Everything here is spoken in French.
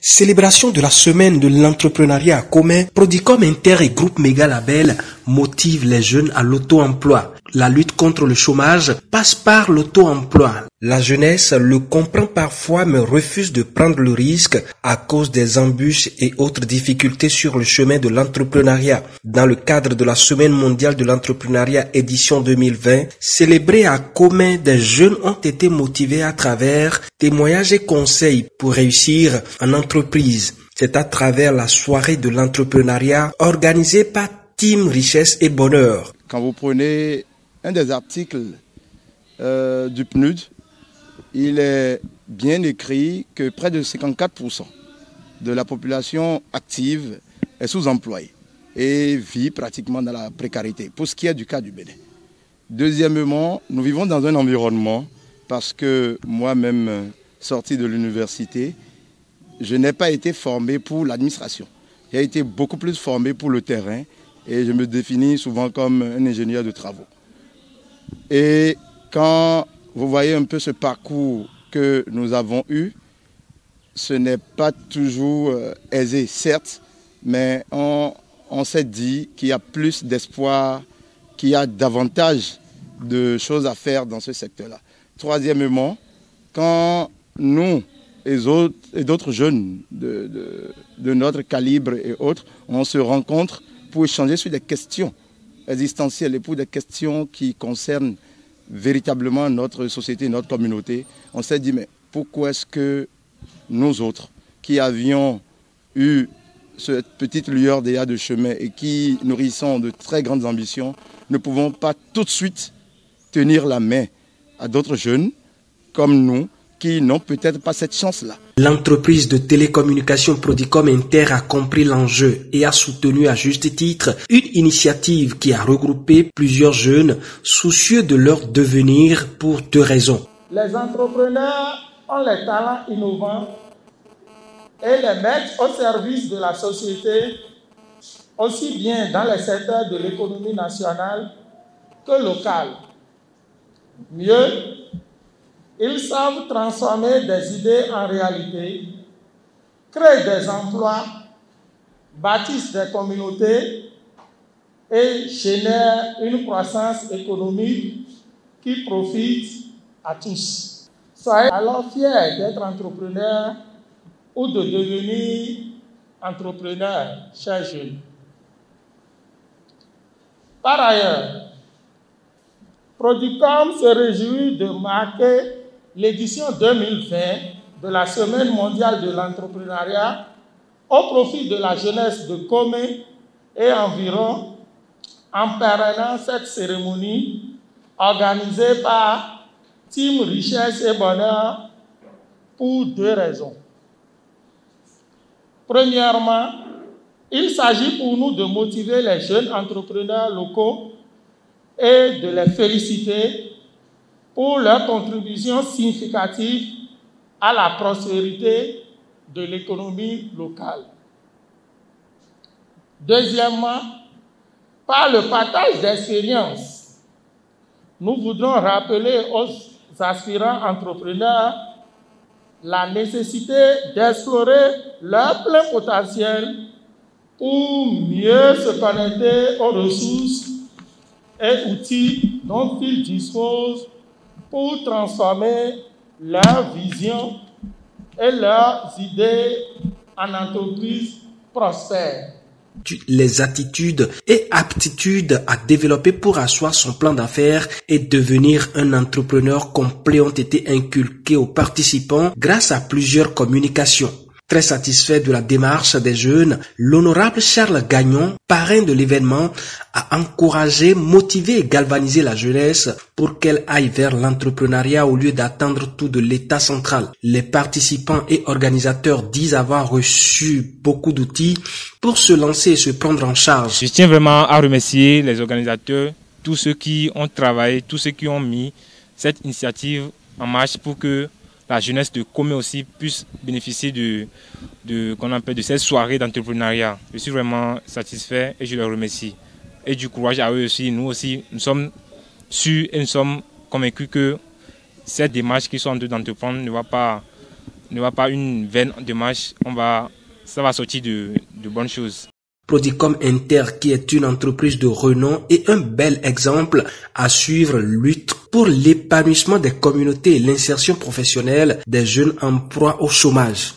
Célébration de la semaine de l'entrepreneuriat commun, Prodicom Inter et Groupe Méga Label motivent les jeunes à l'auto-emploi. La lutte contre le chômage passe par l'auto-emploi. La jeunesse le comprend parfois mais refuse de prendre le risque à cause des embûches et autres difficultés sur le chemin de l'entrepreneuriat. Dans le cadre de la Semaine mondiale de l'entrepreneuriat édition 2020, célébrée à Commun, des jeunes ont été motivés à travers témoignages et conseils pour réussir en entreprise. C'est à travers la soirée de l'entrepreneuriat organisée par Team Richesse et Bonheur. Quand vous prenez un des articles du PNUD, il est bien écrit que près de 54% de la population active est sous-employée et vit pratiquement dans la précarité, pour ce qui est du cas du Bénin. Deuxièmement, nous vivons dans un environnement, parce que moi-même, sorti de l'université, je n'ai pas été formé pour l'administration. J'ai été beaucoup plus formé pour le terrain et je me définis souvent comme un ingénieur de travaux. Et quand vous voyez un peu ce parcours que nous avons eu, ce n'est pas toujours aisé, certes, mais on s'est dit qu'il y a plus d'espoir, qu'il y a davantage de choses à faire dans ce secteur-là. Troisièmement, quand nous et d'autres jeunes de notre calibre et autres, on se rencontre pour échanger sur des questions existentielles et pour des questions qui concernent véritablement notre société, notre communauté, on s'est dit, mais pourquoi est-ce que nous autres, qui avions eu cette petite lueur déjà de chemin et qui nourrissons de très grandes ambitions, ne pouvons pas tout de suite tenir la main à d'autres jeunes comme nous, qui n'ont peut-être pas cette chance-là. L'entreprise de télécommunication Prodicom Inter a compris l'enjeu et a soutenu à juste titre une initiative qui a regroupé plusieurs jeunes soucieux de leur devenir pour deux raisons. Les entrepreneurs ont les talents innovants et les mettent au service de la société, aussi bien dans les secteurs de l'économie nationale que locale. Mieux, ils savent transformer des idées en réalité, créent des emplois, bâtissent des communautés et génèrent une croissance économique qui profite à tous. Soyez alors fiers d'être entrepreneur ou de devenir entrepreneur, chers jeunes. Par ailleurs, Prodicom se réjouit de marquer l'édition 2020 de la Semaine mondiale de l'entrepreneuriat au profit de la jeunesse de Comé et environ en parrainant cette cérémonie organisée par Team Richesse et Bonheur pour deux raisons. Premièrement, il s'agit pour nous de motiver les jeunes entrepreneurs locaux et de les féliciter pour leur contribution significative à la prospérité de l'économie locale. Deuxièmement, par le partage d'expériences, nous voudrons rappeler aux aspirants entrepreneurs la nécessité d'explorer leur plein potentiel pour mieux se connecter aux ressources et outils dont ils disposent pour transformer leur vision et leurs idées en entreprises prospères. Les attitudes et aptitudes à développer pour asseoir son plan d'affaires et devenir un entrepreneur complet ont été inculquées aux participants grâce à plusieurs communications. Très satisfait de la démarche des jeunes, l'honorable Charles Gagnon, parrain de l'événement, a encouragé, motivé et galvanisé la jeunesse pour qu'elle aille vers l'entrepreneuriat au lieu d'attendre tout de l'État central. Les participants et organisateurs disent avoir reçu beaucoup d'outils pour se lancer et se prendre en charge. Je tiens vraiment à remercier les organisateurs, tous ceux qui ont travaillé, tous ceux qui ont mis cette initiative en marche pour que la jeunesse de Comé aussi puisse bénéficier de cette soirée d'entrepreneuriat. Je suis vraiment satisfait et je les remercie. Et du courage à eux aussi. Nous aussi, nous sommes sûrs et nous sommes convaincus que cette démarche qu'ils sont en train d'entreprendre ne va pas ne voit pas une vaine démarche, ça va sortir de bonnes choses. Prodicom Inter, qui est une entreprise de renom et un bel exemple à suivre, lutte pour l'épanouissement des communautés et l'insertion professionnelle des jeunes en proie au chômage.